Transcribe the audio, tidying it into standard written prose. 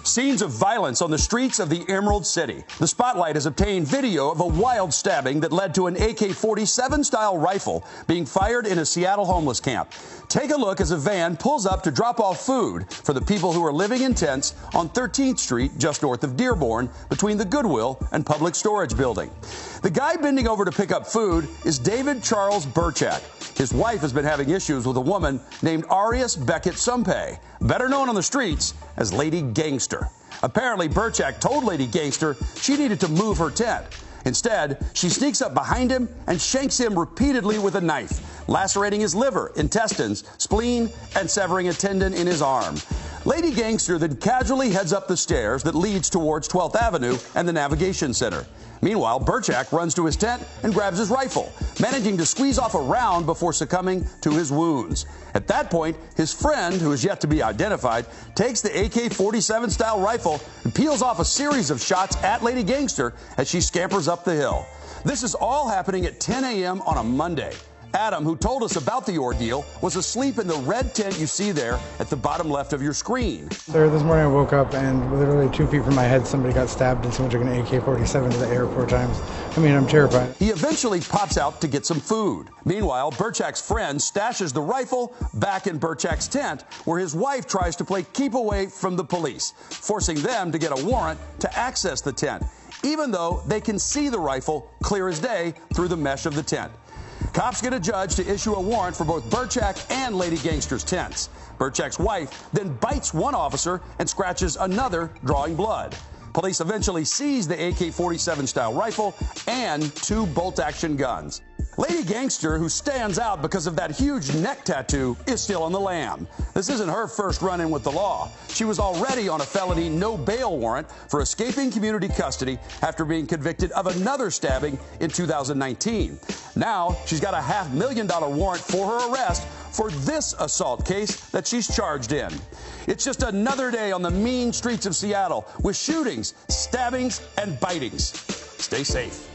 Scenes of violence on the streets of the Emerald City. The Spotlight has obtained video of a wild stabbing that led to an AK-47 style rifle being fired in a Seattle homeless camp. Take a look as a van pulls up to drop off food for the people who are living in tents on 13th Street, just north of Dearborn, between the Goodwill and Public Storage building. The guy bending over to pick up food is David Charles Burchak. His wife has been having issues with a woman named Arias Beckett Sumpay, better known on the streets as Lady Gangster. Apparently, Burchak told Lady Gangster she needed to move her tent. Instead, she sneaks up behind him and shanks him repeatedly with a knife, lacerating his liver, intestines, spleen, and severing a tendon in his arm. Lady Gangster then casually heads up the stairs that leads towards 12th Avenue and the Navigation Center. Meanwhile, Burchak runs to his tent and grabs his rifle, managing to squeeze off a round before succumbing to his wounds. At that point, his friend, who is yet to be identified, takes the AK-47 style rifle and peels off a series of shots at Lady Gangster as she scampers up the hill. This is all happening at 10 a.m. on a Monday. Adam, who told us about the ordeal, was asleep in the red tent you see there at the bottom left of your screen. Sir, this morning I woke up and literally 2 feet from my head somebody got stabbed and someone took an AK-47 to the air 4 times. I'm terrified. He eventually pops out to get some food. Meanwhile, Burchak's friend stashes the rifle back in Burchak's tent, where his wife tries to play keep away from the police, forcing them to get a warrant to access the tent, even though they can see the rifle clear as day through the mesh of the tent. Cops get a judge to issue a warrant for both Burchak and Lady Gangster's tents. Burchak's wife then bites one officer and scratches another, drawing blood. Police eventually seize the AK-47 style rifle and 2 bolt-action guns. Lady Gangster, who stands out because of that huge neck tattoo, is still on the lam. This isn't her first run-in with the law. She was already on a felony no bail warrant for escaping community custody after being convicted of another stabbing in 2019. Now, she's got a $500,000 warrant for her arrest for this assault case that she's charged in. It's just another day on the mean streets of Seattle with shootings, stabbings, and bitings. Stay safe.